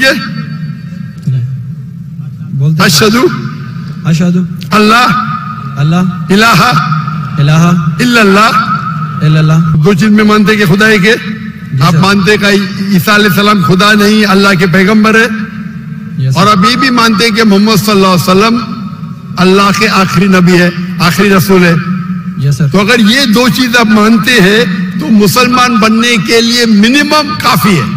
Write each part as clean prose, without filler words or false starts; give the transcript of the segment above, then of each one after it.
ہے؟ اشہدو اللہ الہ الا اللہ. دو چیز میں مانتے کہ خدا ایک ہے. آپ مانتے کہ عیسیٰ علیہ السلام خدا نہیں اللہ کے پیغمبر ہے, اور اب یہ بھی مانتے کہ محمد صلی اللہ علیہ وسلم اللہ کے آخری نبی ہے, آخری رسول ہے. تو اگر یہ دو چیز آپ مانتے ہیں تو مسلمان بننے کے لیے منیمم کافی ہے.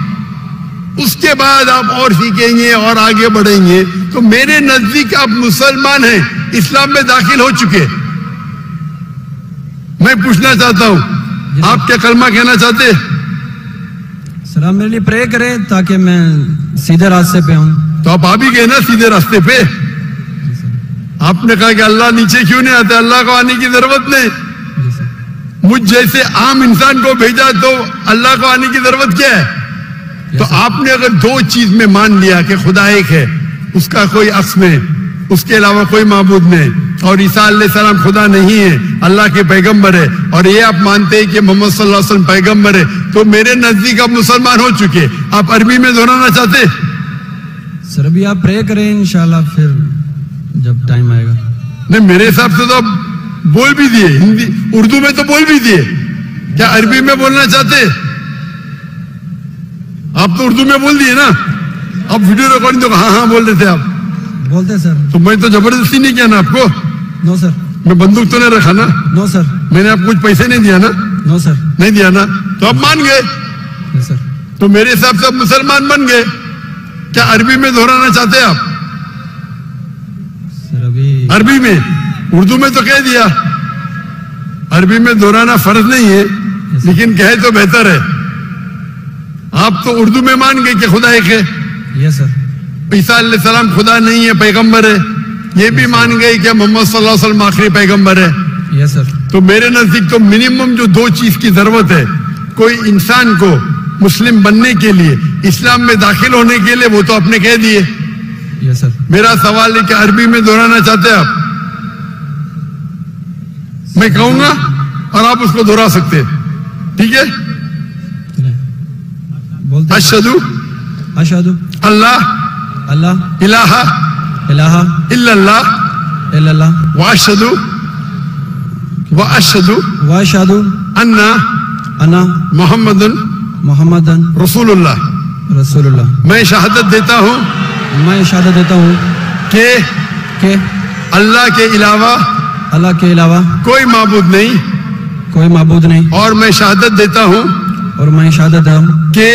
اس کے بعد آپ اور سیکھیں گے اور آگے بڑھیں گے. تو میرے نزدیک آپ مسلمان ہیں, اسلام میں داخل ہو چکے. میں پوچھنا چاہتا ہوں, آپ کیا کلمہ کہنا چاہتے ہیں؟ سر آپ میرے لیے پرے کریں تاکہ میں سیدھے راستے پہ ہوں. تو آپ بھی گئے نا سیدھے راستے پہ. آپ نے کہا کہ اللہ نیچے کیوں نہیں آتا, اللہ کو آنے کی ضرورت نہیں. مجھ جیسے عام انسان کو بھیجا تو اللہ کو آنے کی ضرورت کیا ہے؟ تو آپ نے اگر دو چیز میں مان لیا کہ خدا ایک ہے, اس کا کوئی عکس نہیں, اس کے علاوہ کوئی معبود نہیں, اور عیسیٰ علیہ السلام خدا نہیں ہے اللہ کے پیغمبر ہے, اور یہ آپ مانتے ہیں کہ محمد صلی اللہ علیہ وسلم پیغمبر ہے, تو میرے نزدیک آپ مسلمان ہو چکے. آپ عربی میں دہرانا چاہتے؟ سر ابھی آپ پرے کریں انشاءاللہ, پھر جب ٹائم آئے گا. نہیں, میرے حساب سے تو آپ بول بھی دیے, ہندی اردو میں تو بول بھی دیے. کیا عربی میں بولنا چاہتے؟ آپ تو اردو میں بول دیے نا. آپ ویڈیو ریکارڈنگ تو ہاں بول رہے تھے. آپ بولتے سر. تو میں تو زبردستی نہیں کیا نا آپ کو. نو سر. میں بندوق تو نہیں رکھا نا. نو سر. میں نے آپ کچھ پیسے نہیں دیا نا. نو سر. نہیں دیا نا, تو آپ مان گئے. سر تو میرے حساب سے آپ مسلمان بن گئے. کیا عربی میں دہرانا چاہتے ہیں آپ؟ سر ابھی عربی میں, اردو میں تو کہہ دیا. عربی میں دہرانا فرض نہیں ہے, لیکن کہے تو بہتر ہے. آپ تو اردو میں مان گئے کہ خدا ایک ہے. یس سر. عیسیٰ علیہ السلام خدا نہیں ہے, پیغمبر ہے. یہ بھی مان گئے کہ محمد صلی اللہ علیہ وسلم آخری پیغمبر ہے. یس سر. تو میرے نزدیک تو منیمم جو دو چیز کی ضرورت ہے کوئی انسان کو مسلم بننے کے لیے, اسلام میں داخل ہونے کے لیے, وہ تو آپ نے کہہ دیے. یس سر. میرا سوال ہے کہ عربی میں دہرانا چاہتے ہیں آپ؟ میں کہوں گا اور آپ اس کو دہرا سکتے. ٹھیک ہے. اشہدو اللہ الہ الا اللہ واشہدو انا محمد رسول اللہ. میں شہادت دیتا ہوں کہ اللہ کے علاوہ کوئی معبود نہیں, اور میں شہادت دیتا ہوں کہ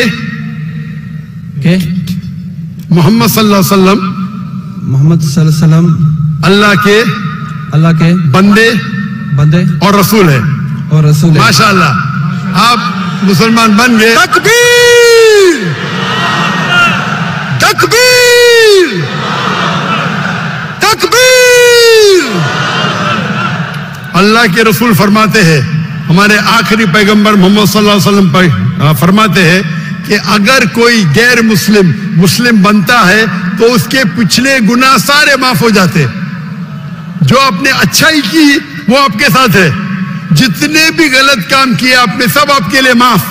محمد صلی اللہ علیہ وسلم اللہ کے بندے اور رسول ہے. ماشاءاللہ آپ مسلمان بن گئے. تکبیر تکبیر تکبیر. اللہ کے رسول فرماتے ہیں, ہمارے آخری پیغمبر محمد صلی اللہ علیہ وسلم فرماتے ہیں کہ اگر کوئی غیر مسلم بنتا ہے تو اس کے پچھلے گناہ سارے معاف ہو جاتے. جو آپ نے اچھائی کی وہ آپ کے ساتھ ہے, جتنے بھی غلط کام کیے آپ نے سب آپ کے لیے معاف.